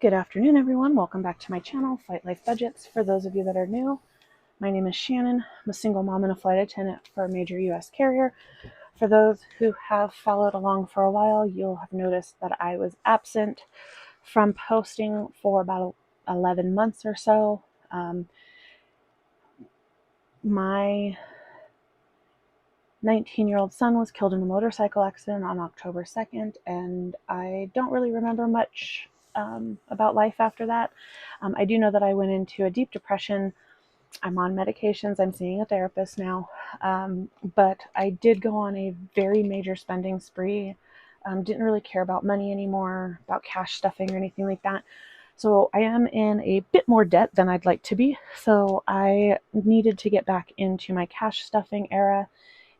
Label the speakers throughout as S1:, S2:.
S1: Good afternoon, everyone. Welcome back to my channel, Flight Life Budgets. For those of you that are new, my name is Shannon. I'm a single mom and a flight attendant for a major U.S. carrier. For those who have followed along for a while, you'll have noticed that I was absent from posting for about 11 months or so. My 19-year-old son was killed in a motorcycle accident on October 2nd, and I don't really remember much about life after that. I do know that I went into a deep depression. I'm on medications. I'm seeing a therapist now. But I did go on a very major spending spree. Didn't really care about money anymore, about cash stuffing or anything like that. So I am in a bit more debt than I'd like to be. So I needed to get back into my cash stuffing era.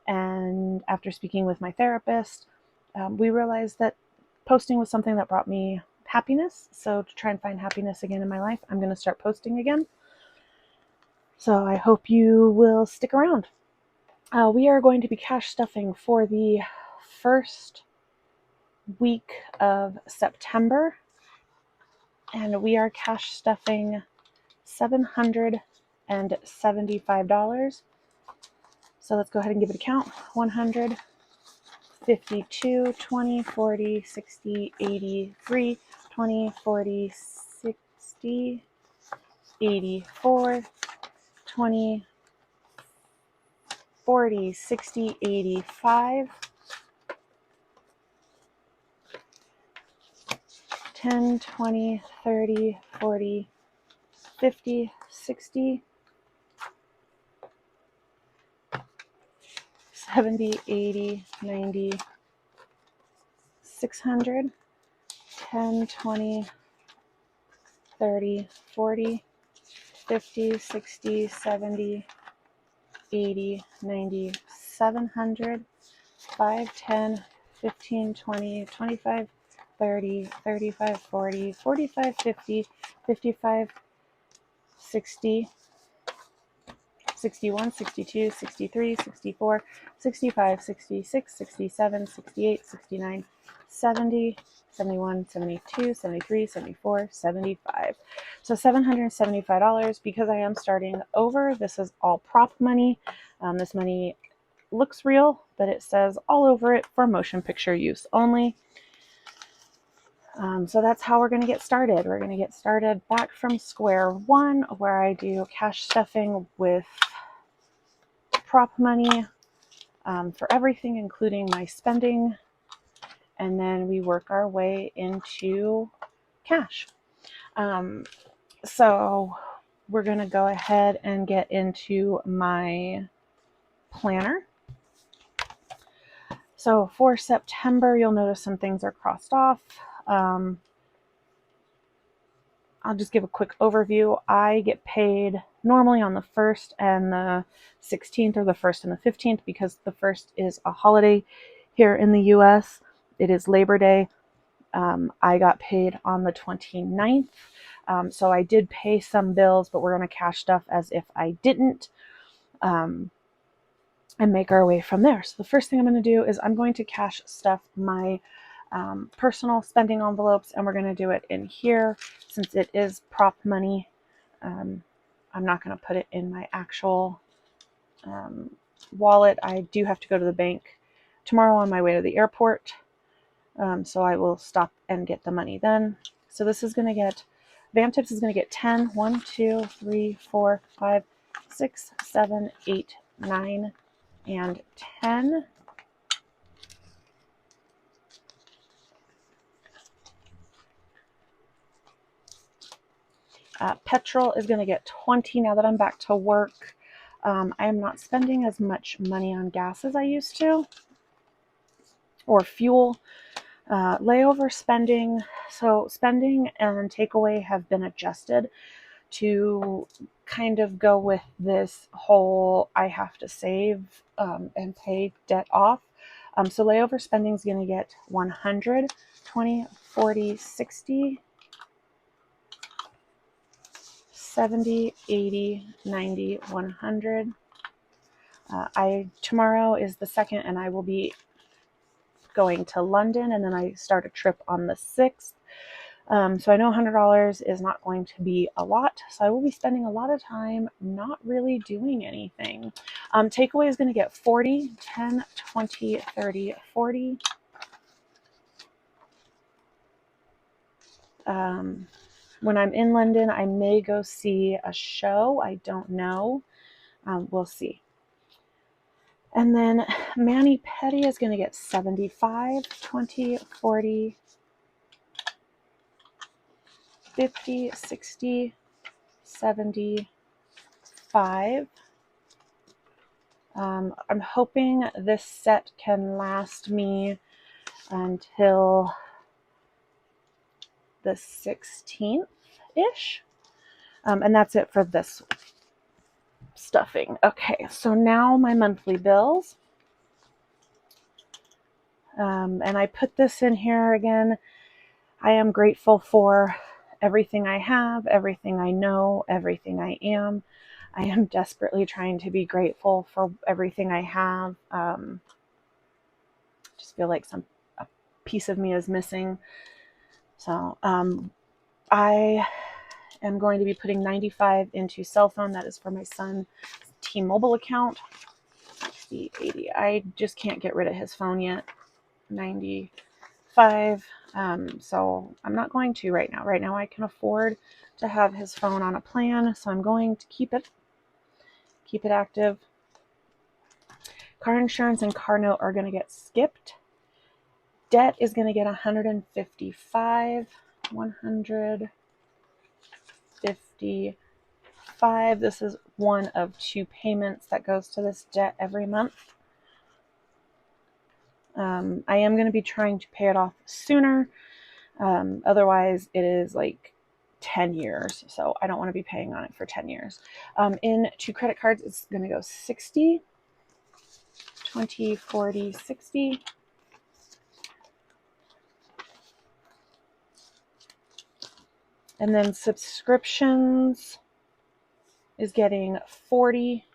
S1: And after speaking with my therapist, we realized that posting was something that brought me happiness. So to try and find happiness again in my life, I'm going to start posting again. So I hope you will stick around. We are going to be cash stuffing for the first week of September. And we are cash stuffing $775. So let's go ahead and give it a count. 100, 52, 20, 40, 60, 83, 20, 40, 60, 84, 20, 40, 60, 85, 10, 20, 30, 40, 50, 60, 70, 80, 90, 600, 10, 20, 30, 40, 50, 60, 70, 80, 90, 700, 5, 10, 15, 20, 25, 30, 35, 40, 45, 50, 55, 60, 61, 62, 63, 64, 65, 66, 67, 68, 69, 70, 71, 72, 73, 74, 75. So $775 because I am starting over. This is all prop money. This money looks real, but it says all over it for motion picture use only. So that's how we're going to get started. We're going to get started back from square one, where I do cash stuffing with prop money for everything, including my spending, and then we work our way into cash. So we're going to go ahead and get into my planner. So for September, you'll notice some things are crossed off. I'll just give a quick overview. I get paid normally on the 1st and the 16th, or the 1st and the 15th, because the 1st is a holiday here in the US. It is Labor Day. I got paid on the 29th. So I did pay some bills, but we're going to cash stuff as if I didn't, and make our way from there. So the first thing I'm going to do is I'm going to cash stuff my personal spending envelopes, and we're going to do it in here since it is prop money. I'm not going to put it in my actual wallet. I do have to go to the bank tomorrow on my way to the airport, so I will stop and get the money then. So this is going to get, VAMTips is going to get 10, 1, 2, 3, 4, 5, 6, 7, 8, 9, and 10. Petrol is going to get 20 now that I'm back to work. I am not spending as much money on gas as I used to, or fuel. Layover spending. So spending and takeaway have been adjusted to kind of go with this whole I have to save and pay debt off. So layover spending is going to get 100, 20, 40, 60, 70, 80, 90, 100. Tomorrow is the 2nd, and I will be going to London, and then I start a trip on the 6th. So I know $100 is not going to be a lot. So I will be spending a lot of time not really doing anything. Takeaway is going to get 40, 10, 20, 30, 40. When I'm in London, I may go see a show. I don't know. We'll see. And then Mani Petty is going to get 75, 20, 40, 50, 60, 75. I'm hoping this set can last me until the 16th-ish. And that's it for this stuffing. Okay, so now my monthly bills. And I put this in here again. I am grateful for everything I have, everything I know, everything I am. I am desperately trying to be grateful for everything I have. Just feel like a piece of me is missing. So I am going to be putting 95 into cell phone. That is for my son's T-Mobile account. 80. I just can't get rid of his phone yet. 95. So I'm not going to right now. Right now I can afford to have his phone on a plan, so I'm going to keep it active. Car insurance and car note are going to get skipped. Debt is going to get 155. 155. This is one of 2 payments that goes to this debt every month. I am going to be trying to pay it off sooner. Otherwise, it is like 10 years. So I don't want to be paying on it for 10 years. Into credit cards, it's going to go 60, 20, 40, 60. And then subscriptions is getting 40,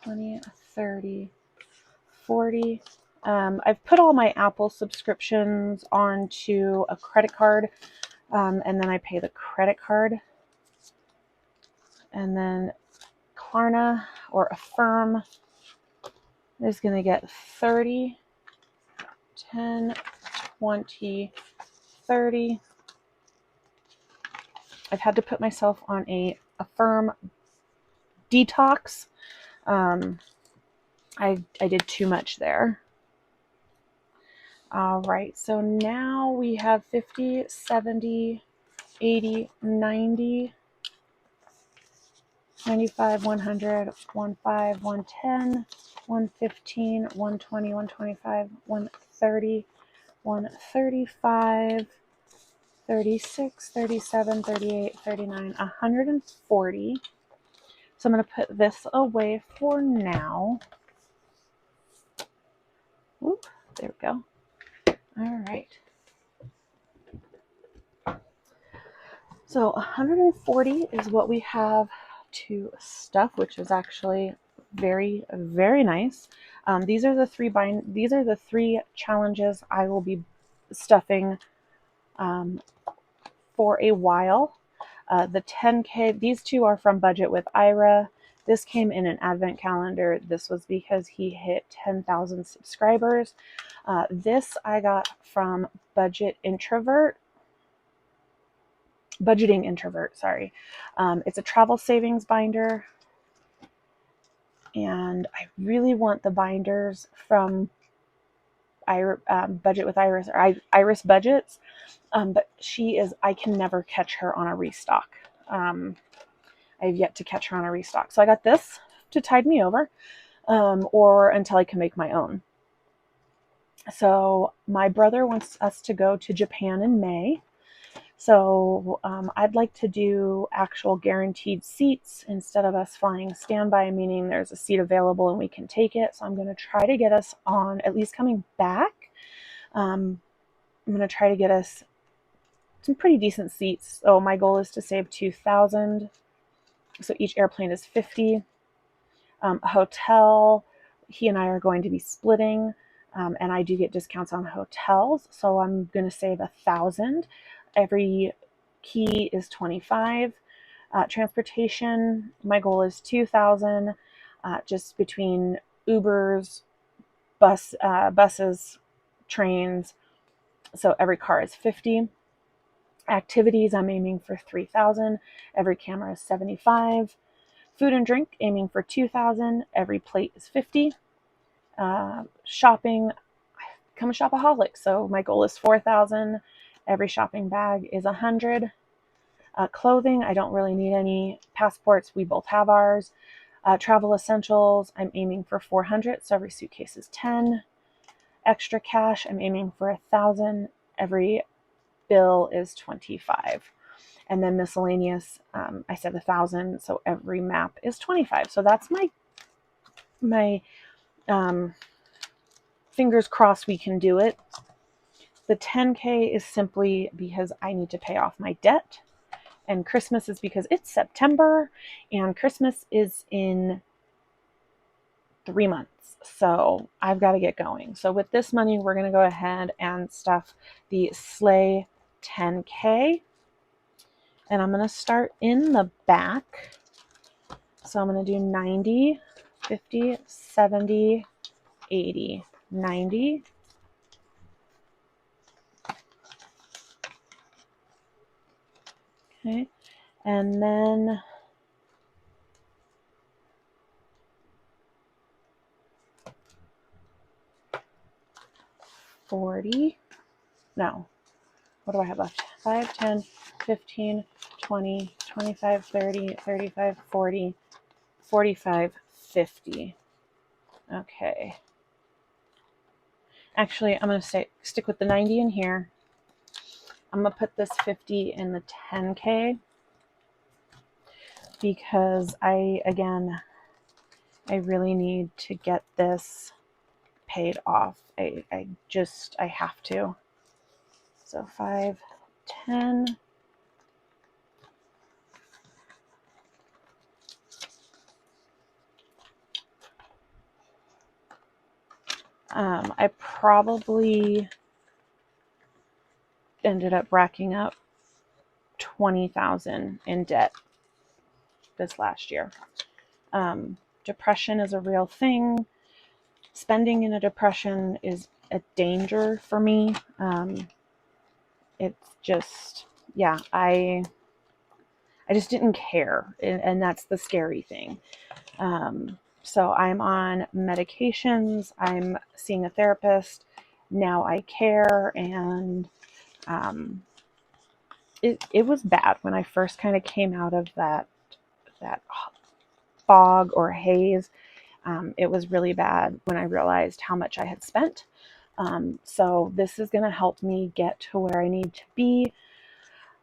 S1: 20, 30, 40. I've put all my Apple subscriptions onto a credit card, and then I pay the credit card. And then Klarna or Affirm is going to get 30, 10, 20, 30. I've had to put myself on a Affirm detox. I did too much there. All right, so now we have 50, 70, 80, 90, 95, 100, 15, 110, 115, 120, 125, 130, 135, 36, 37, 38, 39, 140. So I'm going to put this away for now. Oop, there we go. All right. So 140 is what we have to stuff, which is actually very, very nice. These are the 3 challenges I will be stuffing for a while. The 10K, these 2 are from Budget with Ira. This came in an advent calendar. This was because he hit 10,000 subscribers. This I got from Budgeting Introvert, sorry. It's a travel savings binder. And I really want the binders from Budget with Iris, or Iris Budgets. But I can never catch her on a restock. I've yet to catch her on a restock. So I got this to tide me over, or until I can make my own. So my brother wants us to go to Japan in May. So I'd like to do actual guaranteed seats instead of us flying standby, meaning there's a seat available and we can take it. So I'm going to try to get us on, at least coming back, I'm going to try to get us some pretty decent seats. So my goal is to save $2,000. So each airplane is $50. Hotel, he and I are going to be splitting. and I do get discounts on hotels, so I'm going to save $1,000. Every key is $25. Transportation, my goal is $2,000, just between Ubers, buses, trains. So every car is $50. Activities, I'm aiming for $3,000. Every camera is $75. Food and drink, aiming for $2,000. Every plate is $50. Shopping, I become a shopaholic, so my goal is $4,000. Every shopping bag is $100. Clothing, I don't really need any. Passports, we both have ours. Travel essentials, I'm aiming for $400, so every suitcase is $10. Extra cash, I'm aiming for $1,000. Every bill is $25. And then miscellaneous, I said $1,000, so every map is $25. So that's my fingers crossed we can do it. The 10K is simply because I need to pay off my debt, and Christmas is because it's September and Christmas is in 3 months. So I've got to get going. So with this money, we're going to go ahead and stuff the Sleigh 10K. And I'm going to start in the back. So I'm going to do 90, 50, 70, 80, 90. Okay. And then $40. No. What do I have left? 5, 10, 15, 20, 25, 30, 35, 40, 45, 50. Okay. Actually, I'm going to stick with the 90 in here. I'm going to put this 50 in the 10K because I really need to get this paid off. I have to. So 5, 10. I probably ended up racking up $20,000 in debt this last year. Depression is a real thing. Spending in a depression is a danger for me. It's just, yeah, I just didn't care, and that's the scary thing. So I'm on medications. I'm seeing a therapist. Now I care, and it was bad when I first kind of came out of that fog or haze. It was really bad when I realized how much I had spent. So this is going to help me get to where I need to be.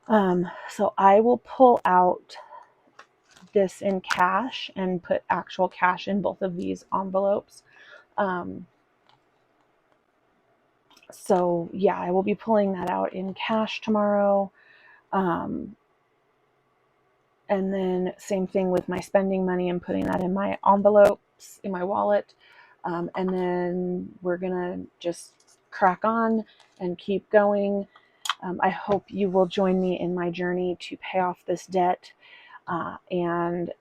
S1: So I will pull out this in cash and put actual cash in both of these envelopes. So yeah, I will be pulling that out in cash tomorrow. And then same thing with my spending money and putting that in my envelopes, in my wallet. And then we're going to just crack on and keep going. I hope you will join me in my journey to pay off this debt and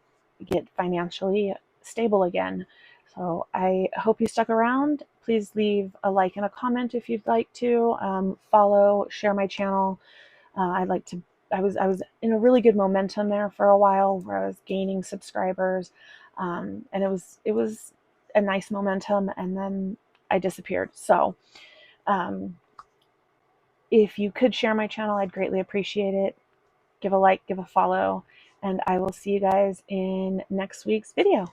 S1: get financially stable again. So I hope you stuck around. Please leave a like and a comment if you'd like to. Follow, share my channel. I was in a really good momentum there for a while where I was gaining subscribers, and it was a nice momentum, and then I disappeared. So if you could share my channel, I'd greatly appreciate it. Give a like, give a follow, and I will see you guys in next week's video.